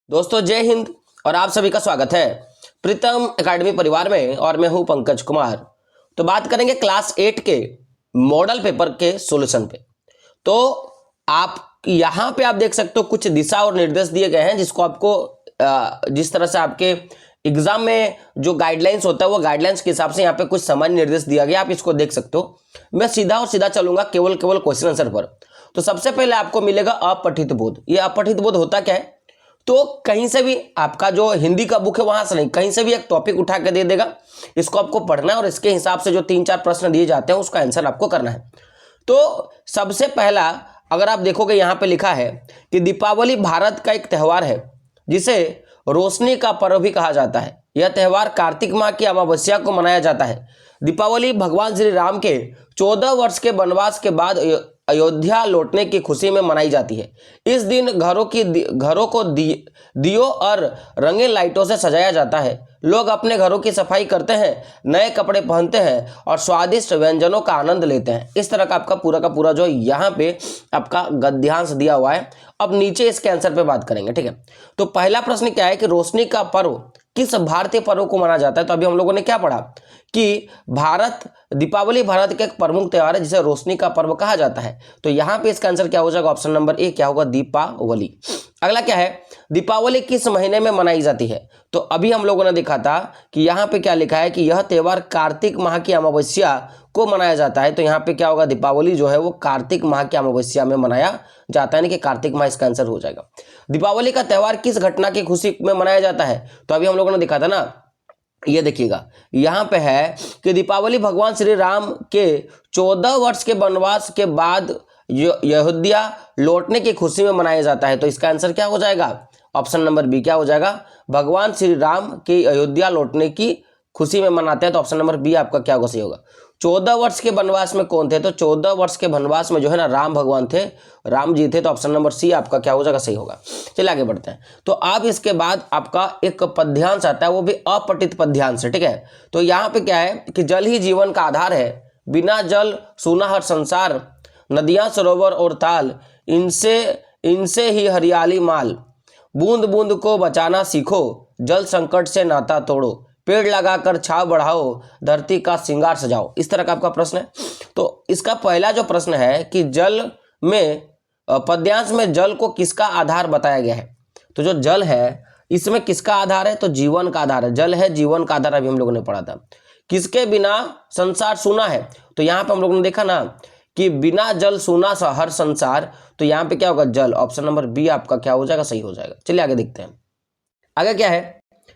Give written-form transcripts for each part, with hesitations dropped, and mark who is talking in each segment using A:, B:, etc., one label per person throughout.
A: दोस्तों जय हिंद और आप सभी का स्वागत है प्रीतम एकेडमी परिवार में और मैं हूं पंकज कुमार। तो बात करेंगे क्लास 8 के मॉडल पेपर के सॉल्यूशन पे। तो आप यहां पे आप देख सकते हो कुछ दिशा और निर्देश दिए गए हैं जिसको आपको जिस तरह से आपके एग्जाम में जो गाइडलाइंस होता है वो गाइडलाइंस के हिसाब से यहाँ पे कुछ सामान्य निर्देश दिया गया, आप इसको देख सकते हो। मैं सीधा और सीधा चलूंगा केवल क्वेश्चन आंसर पर। तो सबसे पहले आपको मिलेगा अपठित बोध। ये अपठित बोध होता क्या है? तो कहीं से भी आपका जो हिंदी का बुक है वहां से नहीं, कहीं से भी एक टॉपिक उठा के दे देगा, इसको आपको पढ़ना है और इसके हिसाब से जो 3-4 प्रश्न दिए जाते हैं उसका आंसर आपको करना है। तो सबसे पहला अगर आप देखोगे यहाँ पे लिखा है कि दीपावली भारत का एक त्यौहार है जिसे रोशनी का पर्व भी कहा जाता है। यह त्यौहार कार्तिक माह की अमावस्या को मनाया जाता है। दीपावली भगवान श्री राम के 14 वर्ष के वनवास के बाद अयोध्या लौटने की खुशी में मनाई जाती है। इस दिन घरों को दियों और रंगीन लाइटों से सजाया जाता है। लोग अपने घरों की सफाई करते हैं, नए कपड़े पहनते हैं और स्वादिष्ट व्यंजनों का आनंद लेते हैं। इस तरह का आपका पूरा का पूरा जो यहाँ पे आपका गद्यांश दिया हुआ है। अब नीचे इसके आंसर पे बात करेंगे, ठीक है। तो पहला प्रश्न क्या है कि रोशनी का पर्व किस भारतीय पर्व को माना जाता है? तो अभी हम लोगों ने क्या पढ़ा कि दीपावली भारत का एक प्रमुख त्यौहार है जिसे रोशनी का पर्व कहा जाता है। तो यहां पे इसका आंसर क्या हो जाएगा? ऑप्शन नंबर ए क्या होगा? दीपावली। अगला क्या है? दीपावली किस महीने में मनाई जाती है? तो अभी हम लोगों ने देखा था कि यहाँ पे क्या लिखा है कि यह त्यौहार कार्तिक माह की अमावस्या को मनाया जाता है। तो यहाँ पे क्या होगा? दीपावली जो है वो कार्तिक माह की अमावस्या में मनाया जाता है, यानी कि कार्तिक माह इसका आंसर हो जाएगा। दीपावली का त्यौहार किस घटना की खुशी में मनाया जाता है? तो अभी हम लोगों ने देखा था ना, ये देखिएगा यहां पे है कि दीपावली भगवान श्री राम के 14 वर्ष के वनवास के बाद अयोध्या लौटने की खुशी में मनाया जाता है। तो इसका आंसर क्या हो जाएगा? ऑप्शन नंबर बी क्या हो जाएगा? भगवान श्री राम के अयोध्या लौटने की खुशी में मनाते हैं। तो ऑप्शन नंबर बी आपका क्या होगा? सही होगा। 14 वर्ष के वनवास में कौन थे? तो 14 वर्ष के वनवास में जो है ना राम भगवान थे, राम जी थे। तो ऑप्शन नंबर सी आपका क्या हो जाएगा? सही होगा। चलिए आगे बढ़ते हैं। तो अब इसके बाद आपका एक पद्यांश आता है, वो भी अपठित पद्यांश है, ठीक है। तो यहाँ पे क्या है कि जल ही जीवन का आधार है, बिना जल सूना हर संसार, नदियां सरोवर और ताल, इनसे ही हरियाली माल, बूंद बूंद को बचाना सीखो, जल संकट से नाता तोड़ो, पेड़ लगाकर छाव बढ़ाओ, धरती का श्रृंगार सजाओ। इस तरह का आपका प्रश्न है। तो इसका पहला जो प्रश्न है कि जल में पद्यांश में जल को किसका आधार बताया गया है? तो जो जल है इसमें किसका आधार है? तो जीवन का आधार है। जल है जीवन का आधार, अभी हम लोगों ने पढ़ा था। किसके बिना संसार सूना है? तो यहाँ पे हम लोगों ने देखा ना कि बिना जल सूना सा हर संसार। तो यहाँ पे क्या होगा? जल। ऑप्शन नंबर बी आपका क्या हो जाएगा? सही हो जाएगा। चलिए आगे देखते हैं। आगे क्या है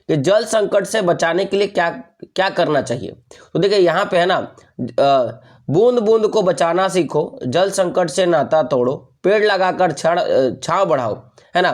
A: कि जल संकट से बचाने के लिए क्या क्या करना चाहिए? तो देखिए यहाँ पे है ना, बूंद बूंद को बचाना सीखो, जल संकट से नाता तोड़ो, पेड़ लगाकर छांव बढ़ाओ, है ना।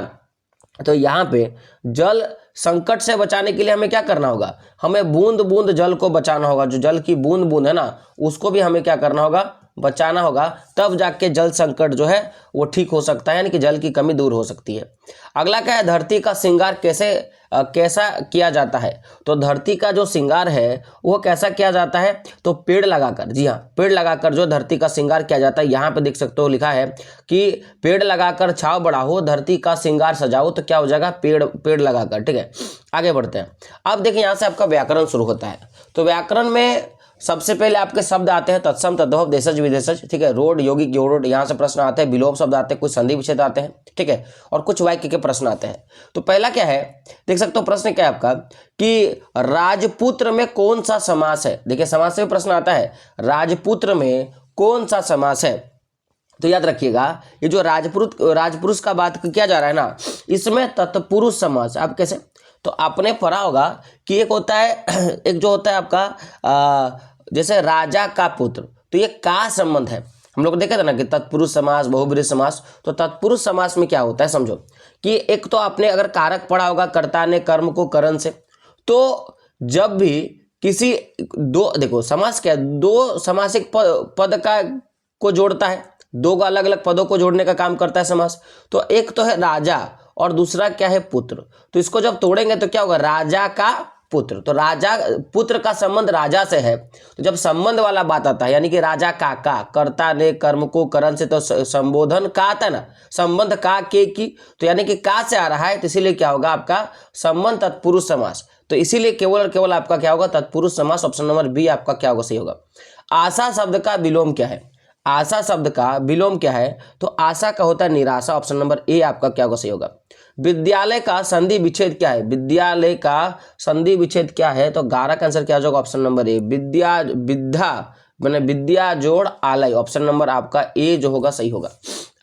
A: तो यहाँ पे जल संकट से बचाने के लिए हमें क्या करना होगा? हमें बूंद बूंद जल को बचाना होगा। जो जल की बूंद बूंद है ना उसको भी हमें क्या करना होगा? बचाना होगा। तब जाके जल संकट जो है वो ठीक हो सकता है, यानी कि जल की कमी दूर हो सकती है। अगला क्या है? धरती का श्रृंगार कैसा किया जाता है? तो धरती का जो श्रृंगार है वो कैसा किया जाता है? तो पेड़ लगाकर। जी हाँ, पेड़ लगाकर जो धरती का श्रृंगार किया जाता है। यहाँ पे देख सकते हो लिखा है कि पेड़ लगाकर छाव बढ़ाओ, धरती का श्रृंगार सजाओ। तो क्या हो जाएगा? पेड़ लगाकर, ठीक है। आगे बढ़ते हैं। अब देखिए यहाँ से आपका व्याकरण शुरू होता है। तो व्याकरण में सबसे पहले आपके शब्द आते हैं तत्सम, तद्भव, देशज, विदेशज, ठीक है। रोड, यौगिक, योरोड, यहाँ से प्रश्न आते हैं। विलोम शब्द आते हैं, कुछ संधि विच्छेद आते हैं, ठीक है। और कुछ वाक्य के प्रश्न आते हैं। तो पहला क्या है? देख सकते हो प्रश्न क्या है आपका कि राजपुत्र में कौन सा समास है? देखिए समास से भी प्रश्न आता है। राजपुत्र में कौन सा समास है? तो याद रखिएगा ये जो राजपुरुष का बात किया जा रहा है ना, इसमें तत्पुरुष समास। आप कैसे? तो आपने पढ़ा होगा कि एक होता है एक जो होता है आपका जैसे राजा का पुत्र, तो ये का संबंध है। हम लोग देखे थे ना कि तत्पुरुष समास, बहुब्रीहि समास। तो तत्पुरुष समास में क्या होता है समझो कि एक तो आपने अगर कारक पढ़ा होगा, कर्ता ने कर्म को करण से। तो जब भी किसी देखो समास क्या है? दो समासिक पद को जोड़ता है, दो अलग अलग पदों को जोड़ने का काम करता है समास। तो एक तो है राजा और दूसरा क्या है? पुत्र। तो इसको जब तोड़ेंगे तो क्या होगा? राजा का पुत्र। तो राजा, पुत्र का संबंध राजा से है, तो जब संबंध वाला बात आता है यानी कि राजा का कर्ता ने कर्म को करण से, तो संबोधन का आता है ना, संबंध का के की, तो यानी कि का से आ रहा है, तो इसीलिए क्या होगा आपका संबंध तत्पुरुष समास। तो इसीलिए केवल और केवल आपका क्या होगा, तत्पुरुष समास। ऑप्शन नंबर बी आपका क्या होगा, सही होगा। आशा शब्द का विलोम क्या है, आशा शब्द का विलोम क्या है, तो आशा का होता है निराशा। ऑप्शन नंबर ए आपका क्या होगा, सही होगा। विद्यालय का संधि विच्छेद क्या है, विद्यालय का संधि विच्छेद क्या है, तो 11 का आंसर क्या होगा, ऑप्शन नंबर ए विद्या, विद्या मैंने विद्या जोड़ आलय। ऑप्शन नंबर आपका ए जो होगा सही होगा।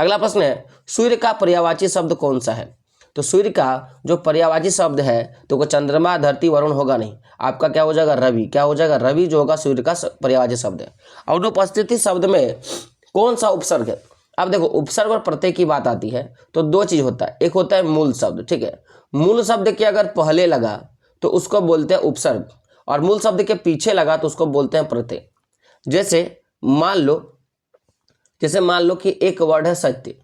A: अगला प्रश्न है, सूर्य का पर्यायवाची शब्द कौन सा है, तो सूर्य का जो पर्यायवाची शब्द है तो वो चंद्रमा धरती वरुण होगा नहीं, आपका क्या हो जाएगा, रवि। क्या हो जाएगा, रवि जो होगा सूर्य का पर्यायवाची शब्द है। अनुपस्थिति शब्द में कौन सा उपसर्ग है, अब देखो उपसर्ग और प्रत्यय की बात आती है तो दो चीज होता है, एक होता है मूल शब्द, ठीक है, मूल शब्द के अगर पहले लगा तो उसको बोलते हैं उपसर्ग, और मूल शब्द के पीछे लगा तो उसको बोलते हैं प्रत्यय। जैसे मान लो कि एक वर्ड है सत्य,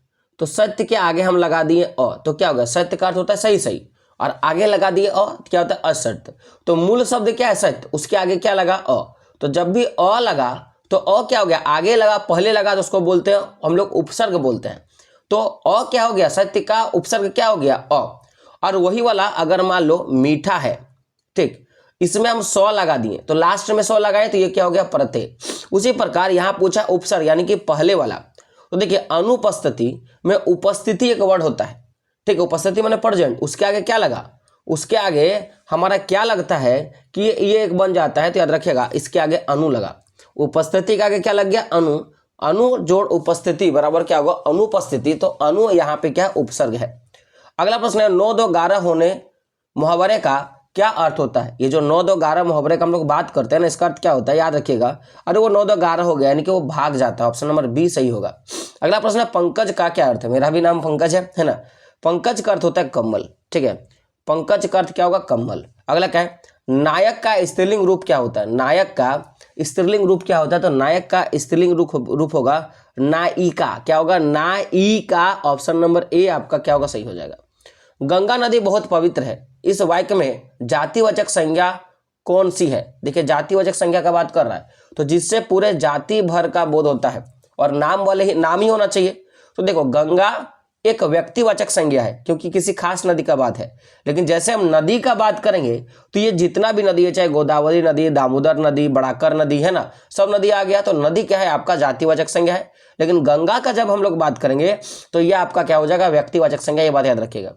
A: तो सत्य के आगे हम लगा दिए अ, तो क्या होगा, सत्य का अर्थ होता है सही सही, और आगे लगा दिए अ, क्या होता है असत्य। तो मूल शब्द क्या है सत्य, उसके आगे क्या लगा अ, तो जब भी अ लगा तो अ क्या हो गया, आगे लगा पहले लगा तो उसको बोलते हैं हम लोग उपसर्ग बोलते हैं। तो अ क्या हो गया, सत्य का उपसर्ग क्या हो गया अ। और वही वाला अगर मान लो मीठा है, ठीक, इसमें हम सौ लगा दिए तो लास्ट में सौ लगाए तो ये क्या हो गया, प्रत्यय। उसी प्रकार यहां पूछा उपसर्ग यानी कि पहले वाला, तो देखिए अनुपस्थिति में उपस्थिति एक वर्ड होता है, ठीक, उपस्थिति माने प्रेजेंट, उसके आगे क्या लगा, उसके आगे हमारा क्या लगता है कि ये एक बन जाता है, तो याद रखिएगा इसके आगे अनु लगा, उपस्थिति के आगे क्या लग गया, अनु, अनु जोड़ उपस्थिति बराबर क्या होगा, अनुपस्थिति। तो अनु यहाँ पे क्या उपसर्ग है। अगला प्रश्न है, 9 2 11 होने मुहावरे का क्या अर्थ होता है। ये जो 9 2 11 मुहावरे का हम लोग बात करते हैं ना, इसका अर्थ क्या होता है, याद रखिएगा, अरे वो 9 2 11 हो गया यानी कि वो भाग जाता है। ऑप्शन नंबर बी सही होगा। अगला प्रश्न है, पंकज का क्या अर्थ है, मेरा भी नाम पंकज है ना, पंकज का अर्थ होता है कमल, ठीक है, पंकज का अर्थ क्या होगा, कमल। अगला क्या है, नायक का स्त्रीलिंग रूप क्या होता है, नायक का स्त्रीलिंग रूप क्या होता है, तो नायक का स्त्रीलिंग रूप होगा नायिका। क्या होगा, नायिका। ऑप्शन नंबर ए आपका क्या होगा, सही हो जाएगा। गंगा नदी बहुत पवित्र है, इस वाक्य में जातिवाचक संज्ञा कौन सी है। देखिए जातिवाचक संज्ञा का बात कर रहा है, तो जिससे पूरे जाति भर का बोध होता है और नाम वाले ही नाम ही होना चाहिए। तो देखो गंगा एक व्यक्तिवाचक संज्ञा है क्योंकि किसी खास नदी का बात है, लेकिन जैसे हम नदी का बात करेंगे तो ये जितना भी नदी है, चाहे गोदावरी नदी, दामोदर नदी, बड़ाकर नदी है ना, सब नदी आ गया, तो नदी क्या है आपका जातिवाचक संज्ञा है। लेकिन गंगा का जब हम लोग बात करेंगे तो ये आपका क्या हो जाएगा, व्यक्तिवाचक संज्ञा, ये बात याद रखिएगा।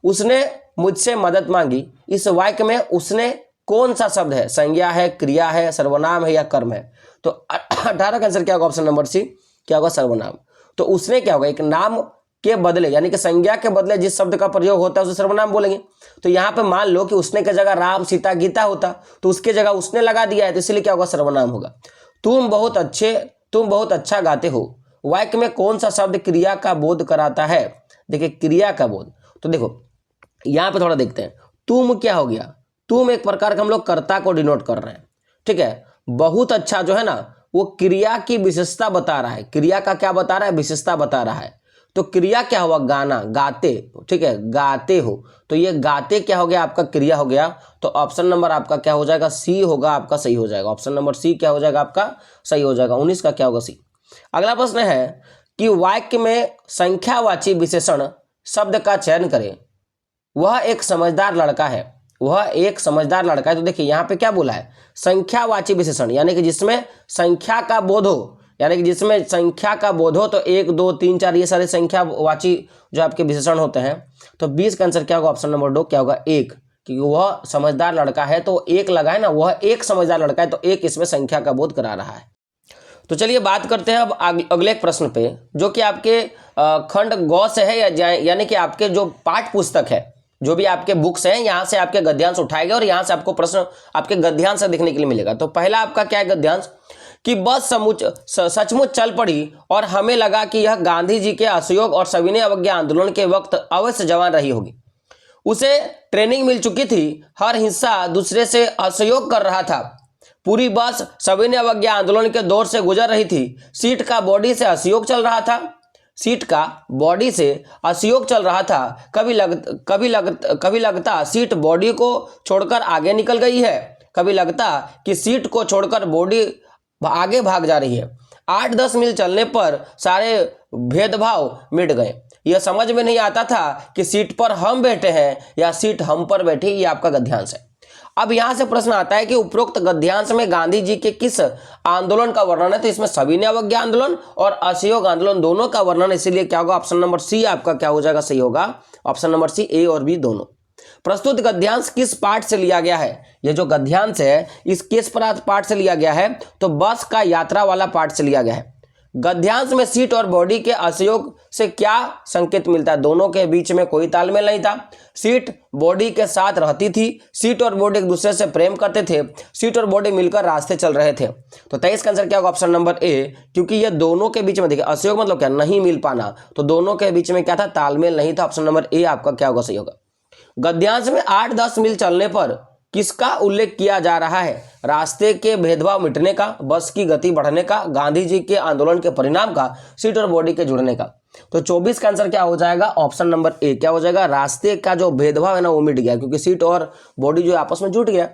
A: उसने मुझसे मदद मांगी, इस वाक्य में उसने कौन सा शब्द है, संज्ञा है, क्रिया है, सर्वनाम है या कर्म है। तो 18 का आंसर क्या होगा, ऑप्शन नंबर सी क्या होगा, सर्वनाम। तो उसने क्या होगा, एक नाम के बदले यानी कि संज्ञा के बदले जिस शब्द का प्रयोग होता है उसे सर्वनाम बोलेंगे। तो यहाँ पे मान लो कि उसने की जगह राम सीता गीता होता तो उसके जगह उसने लगा दिया है, तो इसलिए क्या होगा, सर्वनाम होगा। तुम बहुत अच्छा गाते हो, वाक्य में कौन सा शब्द क्रिया का बोध कराता है। देखिए क्रिया का बोध, तो देखो यहाँ पे थोड़ा देखते हैं, तुम क्या हो गया, तुम एक प्रकार का हम लोग कर्ता को डिनोट कर रहे हैं, ठीक है। बहुत अच्छा जो है ना वो क्रिया की विशेषता बता रहा है, क्रिया का क्या बता रहा है, विशेषता बता रहा है। तो क्रिया क्या हुआ, गाना, गाते, ठीक है, गाते हो, तो ये गाते क्या हो गया आपका, क्रिया हो गया। तो ऑप्शन नंबर आपका क्या हो जाएगा, सी होगा आपका, सही हो जाएगा। ऑप्शन नंबर सी क्या हो जाएगा आपका, सही हो जाएगा। 19 का क्या होगा, सी। अगला प्रश्न है कि वाक्य में संख्यावाची विशेषण शब्द का चयन करें, वह एक समझदार लड़का है, वह एक समझदार लड़का है। तो देखिए यहाँ पे क्या बोला है, संख्यावाची विशेषण यानी कि जिसमें संख्या का बोध हो, यानी कि जिसमें संख्या का बोध हो, तो 1 2 3 4 ये सारे संख्यावाची जो आपके विशेषण होते हैं। तो 20 का आंसर क्या होगा, ऑप्शन नंबर 2 क्या होगा, 1, क्योंकि वह समझदार लड़का है तो 1 लगा है ना, वह एक समझदार लड़का है तो 1 इसमें संख्या का बोध करा रहा है। तो चलिए बात करते हैं अब अगले प्रश्न पे, जो कि आपके खंड गौ से है, यानी कि आपके जो पाठ पुस्तक है, जो भी आपके बुक्स हैं, यहाँ से आपके गद्यांश उठाए गए और यहाँ से आपको प्रश्न आपके गद्यांश से देखने के लिए मिलेगा। तो पहला आपका क्या है गद्यांश, कि बस सचमुच चल पड़ी और हमें लगा कि यह गांधी जी के असहयोग और सविनय अवज्ञा आंदोलन के वक्त अवश्य जवान रही होगी। उसे ट्रेनिंग मिल चुकी थी, हर हिस्सा दूसरे से असहयोग कर रहा था, पूरी बस सविनय अवज्ञा आंदोलन के दौर से गुजर रही थी, सीट का बॉडी से असहयोग चल रहा था, सीट का बॉडी से असहयोग चल रहा था, कभी लगता सीट बॉडी को छोड़कर आगे निकल गई है, कभी लगता कि सीट को छोड़कर बॉडी आगे भाग जा रही है। 8-10 मील चलने पर सारे भेदभाव मिट गए। यह समझ में नहीं आता था कि सीट पर हम बैठे हैं या सीट हम पर बैठी। ये आपका गद्यांश है। अब यहां से प्रश्न आता है कि उपरोक्त गद्यांश में गांधी जी के किस आंदोलन का वर्णन है। तो इसमें सविनय अवज्ञा आंदोलन और असहयोग आंदोलन दोनों का वर्णन, इसीलिए क्या होगा, ऑप्शन नंबर सी आपका क्या हो जाएगा, सही होगा। ऑप्शन नंबर सी, ए और बी दोनों। प्रस्तुत गद्यांश किस पाठ से लिया गया है। यह जो गद्यांश है इस किस पाठ से लिया गया है, तो बस का यात्रा वाला पाठ से लिया गया है। गद्यांश में सीट और बॉडी के असहयोग से क्या संकेत मिलता है। दोनों के बीच में कोई तालमेल नहीं था। सीट बॉडी के साथ रहती थी, सीट और बॉडी एक दूसरे से प्रेम करते थे, सीट और बॉडी मिलकर रास्ते चल रहे थे। तो 23 का आंसर क्या होगा, ऑप्शन नंबर ए, क्योंकि ये दोनों के बीच में, देखिए असहयोग मतलब क्या, नहीं मिल पाना, तो दोनों के बीच में क्या था, तालमेल नहीं था। ऑप्शन नंबर ए आपका क्या होगा, सही होगा। गद्यांश में 8-10 मील चलने पर किसका उल्लेख किया जा रहा है। रास्ते के भेदभाव मिटने का, बस की गति बढ़ने का, गांधी जी के आंदोलन के परिणाम का, सीट और बॉडी के जुड़ने का। तो 24 का आंसर क्या हो जाएगा, ऑप्शन नंबर ए क्या हो जाएगा, रास्ते का जो भेदभाव है ना वो मिट गया, क्योंकि सीट और बॉडी जो आपस में जुट गया।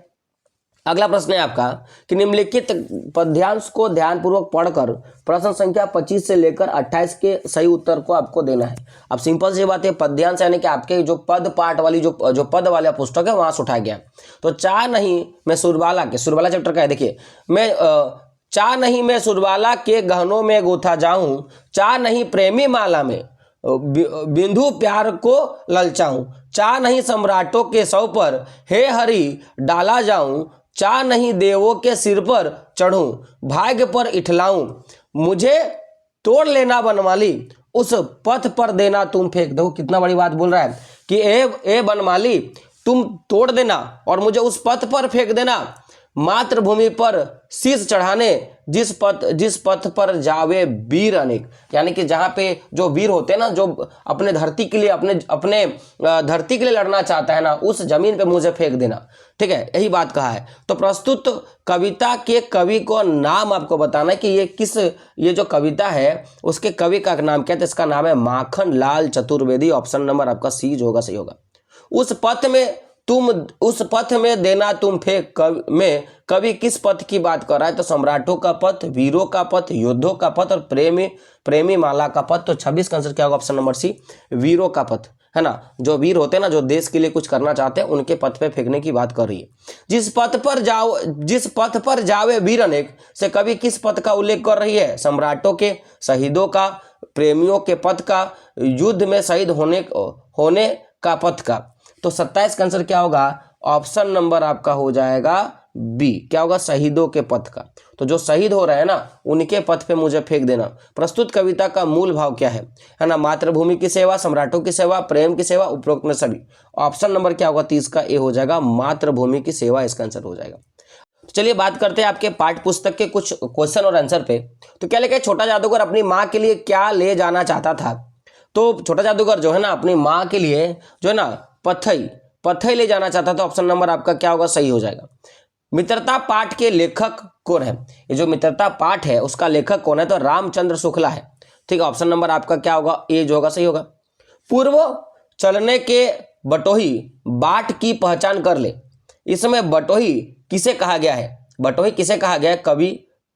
A: अगला प्रश्न है आपका कि निम्नलिखित पद्यांश को ध्यानपूर्वक पढ़कर प्रश्न संख्या 25 से लेकर 28 के सही उत्तर को आपको देना है। अब सिंपल सी बात है, पद्यांश यानी कि आपके जो पद पाठ वाली जो पद वाला पुस्तक है वहां से उठाया गया। तो चाह नहीं मैं सुरबाला चैप्टर का है, देखिए मैं चाह नहीं मैं सुरबाला के गहनों में गूथा जाऊं, चाह नहीं प्रेमी माला में बिंदु प्यार को ललचाऊं, चाह नहीं सम्राटों के सौ पर हे हरि डाला जाऊं, चाह नहीं देवों के सिर पर चढ़ूं, भाग्य पर इठलाऊं, मुझे तोड़ लेना बनमाली, उस पथ पर देना तुम फेंक। देखो कितना बड़ी बात बोल रहा है कि ए बनमाली तुम तोड़ देना और मुझे उस पथ पर फेंक देना, मातृभूमि पर शीश चढ़ाने जिस पथ पर जावे वीर अनेक। यानी कि जहां पे जो वीर होते हैं ना, जो अपने धरती के लिए अपने धरती के लिए लड़ना चाहता है ना, उस जमीन पे मुझे फेंक देना। ठीक है, यही बात कहा है। तो प्रस्तुत कविता के कवि को नाम आपको बताना है कि ये जो कविता है उसके कवि का नाम क्या है। तो इसका नाम है माखन लाल चतुर्वेदी। ऑप्शन नंबर आपका सी जो होगा सही होगा। उस पथ में देना तुम फेंक कवि किस पथ की बात कर रहा है। तो सम्राटों का पथ, वीरों का पथ, योद्धों का पथ और प्रेमी माला का पथ। तो 26 का आंसर क्या होगा, ऑप्शन नंबर सी, वीरों का पथ है ना। जो वीर होते हैं ना, जो देश के लिए कुछ करना चाहते हैं, उनके पथ पे फेंकने की बात कर रही है। जिस पथ पर जावे वीर अनेक से कवि किस पथ का उल्लेख कर रही है। सम्राटों के, शहीदों का, प्रेमियों के पथ का, युद्ध में शहीद होने का पथ का। तो 27 का आंसर क्या होगा, ऑप्शन नंबर आपका हो जाएगा बी, क्या होगा, शहीदों के पथ का। तो जो शहीद हो रहे हैं ना, उनके पथ पे मुझे फेंक देना। प्रस्तुत कविता का मूल भाव क्या है ना, मातृभूमि की सेवा, सम्राटों की सेवा, प्रेम की सेवा, उपरोक्त में सभी। ऑप्शन नंबर क्या होगा, 30 का ए हो जाएगा, मातृभूमि की सेवा इसका आंसर हो जाएगा। तो चलिए बात करते हैं आपके पाठ्य पुस्तक के कुछ क्वेश्चन और आंसर पे। तो क्या लिखा है, छोटा जादूगर अपनी माँ के लिए क्या ले जाना चाहता था। तो छोटा जादूगर जो है ना, अपनी माँ के लिए जो है ना पथई ले जाना चाहता था। ऑप्शन नंबर आपका क्या होगा, सही हो जाएगा। मित्रता पाठ के लेखक कौन है। ये जो मित्रता पाठ है उसका लेखक कौन है, तो रामचंद्र शुक्ला है। ठीक है, ऑप्शन नंबर आपका क्या होगा, ए जो होगा सही होगा। पूर्व चलने के बटोही बाट की पहचान कर ले। इसमें बटोही किसे कहा गया है। बटोही किसे कहा गया है, कवि,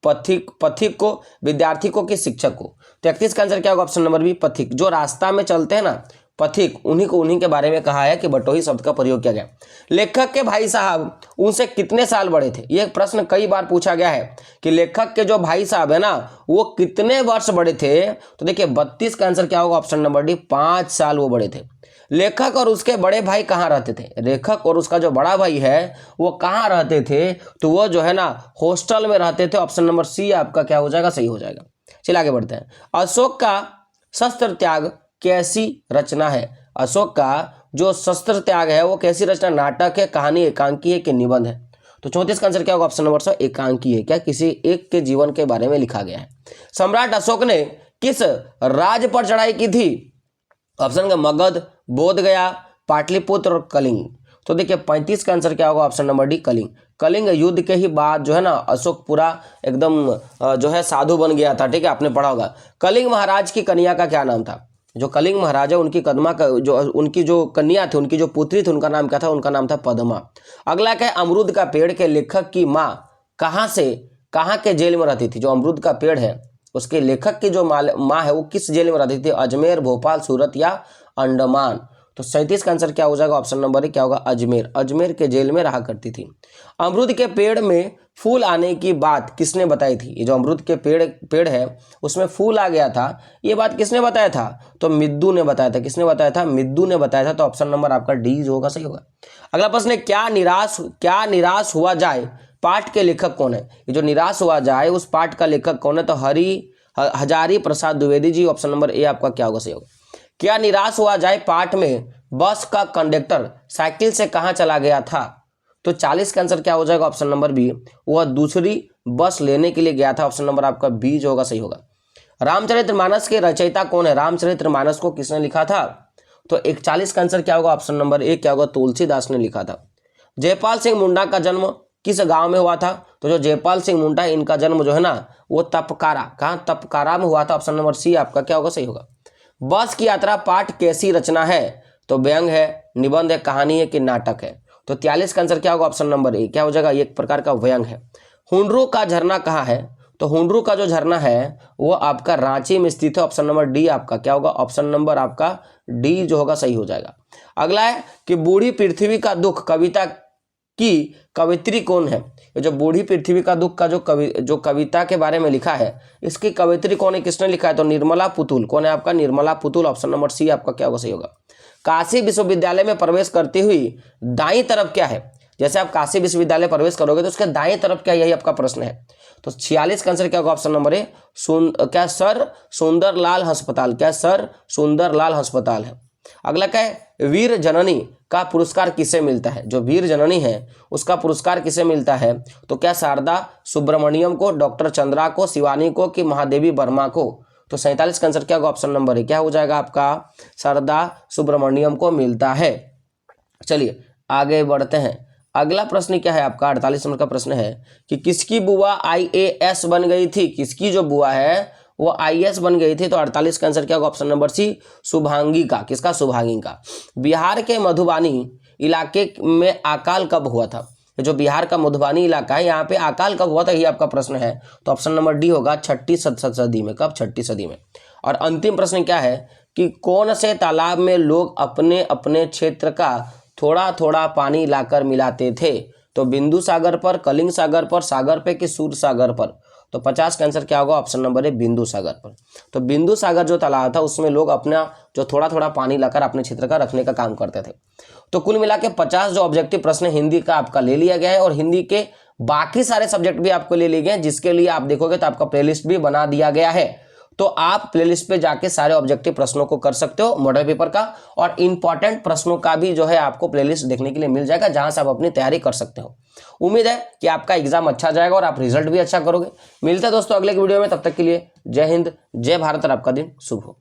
A: पथिक को, विद्यार्थी को कि शिक्षक को। तो 31 का आंसर क्या होगा, ऑप्शन नंबर बी, पथिक। जो रास्ता में चलते हैं ना, पथिक, उन्हीं के बारे में कहा है कि बटोही शब्द का प्रयोग किया गया। लेखक के भाई साहब उनसे कितने साल बड़े थे। यह प्रश्न कई बार पूछा गया है कि लेखक के जो भाई साहब है ना, वो कितने वर्ष बड़े थे। तो देखिए 32 का आंसर क्या होगा, ऑप्शन नंबर डी, 5 साल वो बड़े थे। लेखक और उसके बड़े भाई कहाँ रहते थे। लेखक और उसका जो बड़ा भाई है वो कहाँ रहते थे, तो वो जो है ना हॉस्टल में रहते थे। ऑप्शन नंबर सी आपका क्या हो जाएगा, सही हो जाएगा। चलिए आगे बढ़ते हैं। अशोक का शस्त्र त्याग कैसी रचना है। अशोक का जो शस्त्र त्याग है वो कैसी रचना, नाटक है, कहानी, एकांकी है कि निबंध है। तो 34 का आंसर क्या होगा, ऑप्शन नंबर सी, एकांकी है। क्या किसी एक के जीवन के बारे में लिखा गया है। सम्राट अशोक ने किस राज्य पर चढ़ाई की थी। ऑप्शन का मगध, बोध गया, पाटलिपुत्र और कलिंग। तो देखिए 35 का आंसर क्या होगा, option number D Kalinga. Kalinga युद्ध के ही बाद जो है ना अशोक पूरा एकदम जो है साधु बन गया था, ठीक है, आपने पढ़ा होगा। कलिंग महाराज की कन्या का क्या नाम था? जो कलिंग महाराज है उनकी कदमा का जो उनकी जो कन्या थी, उनकी जो पुत्री थी, उनका नाम क्या था? उनका नाम था पद्मा। अगला क्या है, अमरूद का पेड़ के लेखक की माँ कहाँ के जेल में रहती थी? जो अमरूद का पेड़ है उसके लेखक की जो माँ है वो किस जेल में रहती थी? अजमेर, भोपाल, सूरत या अंडमान? तो 37 का आंसर क्या हो जाएगा, ऑप्शन नंबर ए क्या होगा, अजमेर। अजमेर के जेल में रहा करती थी। अमरूद के पेड़ में फूल आने की बात किसने बताई थी? ये जो अमरूद के पेड़ है उसमें फूल आ गया था, ये बात किसने बताया था? तो मिद्दू ने बताया था। किसने बताया था? मिद्दू ने बताया था। तो ऑप्शन नंबर आपका डी जो होगा सही होगा। अगला प्रश्न है, क्या निराश हुआ जाए पाठ के लेखक कौन है? ये जो निराश हुआ जाए उस पाठ का लेखक कौन है? तो Hazari Prasad Dwivedi ji. Option number A आपका क्या होगा सही होगा। क्या निराश हुआ जाए पाठ में बस का कंडक्टर साइकिल से कहां चला गया था? तो 40 का आंसर क्या हो जाएगा, ऑप्शन नंबर बी, वह दूसरी बस लेने के लिए गया था। ऑप्शन नंबर आपका बी जो होगा सही होगा। रामचरितमानस के रचयिता कौन है? रामचरितमानस को किसने लिखा था? तो 41 का आंसर क्या होगा, ऑप्शन नंबर ए क्या होगा, तुलसीदास ने लिखा था। जयपाल सिंह मुंडा का जन्म किस गांव में हुआ था? तो जो जयपाल सिंह मुंडा है इनका जन्म जो है ना वो तपकारा, कहाँ? तपकारा में हुआ था। ऑप्शन नंबर सी आपका क्या होगा सही होगा। बस की यात्रा पाठ कैसी रचना है? तो व्यंग है, निबंध है, कहानी है कि नाटक है? तो 43 का आंसर क्या होगा, ऑप्शन नंबर ए क्या हो जाएगा, एक प्रकार का व्यंग है। हुंडरू का झरना कहाँ है? तो हुंडरू का जो झरना है वो आपका रांची में स्थित है। ऑप्शन नंबर डी आपका क्या होगा, ऑप्शन नंबर आपका डी जो होगा सही हो जाएगा। अगला है कि बूढ़ी पृथ्वी का दुख कविता की कवित्री कौन है? ये जो बूढ़ी पृथ्वी का दुख का जो कविता के बारे में लिखा है इसकी कवित्री कौन है, किसने लिखा है? तो निर्मला पुतुल। कौन है आपका? Nirmala Putul. Option number C आपका क्या होगा सही होगा। काशी विश्वविद्यालय में प्रवेश करती हुई दाईं तरफ क्या है? जैसे आप काशी विश्वविद्यालय प्रवेश करोगे तो उसके दाएं तरफ क्या, यही आपका प्रश्न है। तो 46 का आंसर क्या होगा, ऑप्शन नंबर ए क्या सर सुंदरलाल अस्पताल। क्या सर सुंदरलाल अस्पताल है। अगला क्या है, वीर जननी का पुरस्कार किसे मिलता है? जो वीर जननी है उसका पुरस्कार किसे मिलता है? तो क्या शारदा सुब्रमण्यम को, डॉक्टर चंद्रा को, शिवानी को कि महादेवी वर्मा को? तो 47 का आंसर क्या होगा, ऑप्शन नंबर ए क्या हो जाएगा आपका, शारदा सुब्रमण्यम को मिलता है। चलिए आगे बढ़ते हैं। अगला प्रश्न क्या है आपका 48 नंबर का प्रश्न है कि किसकी बुआ IAS बन गई थी? किसकी जो बुआ है वो IAS बन गई थी? तो 48 का आंसर क्या होगा, ऑप्शन नंबर सी शुभांगी का। किसका? शुभांगी का। बिहार के मधुबनी इलाके में अकाल कब हुआ था? जो बिहार का मधुबनी इलाका है यहाँ पे अकाल कब हुआ था, ये आपका प्रश्न है। तो ऑप्शन नंबर डी होगा 6ठी सदी में। कब? 6ठी सदी में। और अंतिम प्रश्न क्या है कि कौन से तालाब में लोग अपने अपने क्षेत्र का थोड़ा थोड़ा पानी लाकर मिलाते थे? तो बिंदु सागर पर, कलिंग सागर पर, सागर पे कि सूर सागर पर? तो 50 का आंसर क्या होगा, ऑप्शन नंबर ए बिंदु सागर पर। तो बिंदु सागर जो तालाब था उसमें लोग अपना जो थोड़ा थोड़ा पानी लाकर अपने क्षेत्र का रखने का काम करते थे। तो कुल मिला के 50 जो ऑब्जेक्टिव प्रश्न हिंदी का आपका ले लिया गया है और हिंदी के बाकी सारे सब्जेक्ट भी आपको ले लिए गए हैं, जिसके लिए आप देखोगे तो आपका प्लेलिस्ट भी बना दिया गया है। तो आप प्लेलिस्ट पे जाके सारे ऑब्जेक्टिव प्रश्नों को कर सकते हो मॉडल पेपर का, और इंपॉर्टेंट प्रश्नों का भी जो है आपको प्लेलिस्ट देखने के लिए मिल जाएगा, जहां से आप अपनी तैयारी कर सकते हो। उम्मीद है कि आपका एग्जाम अच्छा जाएगा और आप रिजल्ट भी अच्छा करोगे। मिलते हैं दोस्तों अगले वीडियो में, तब तक के लिए जय हिंद, जय भारत और आपका दिन शुभ हो।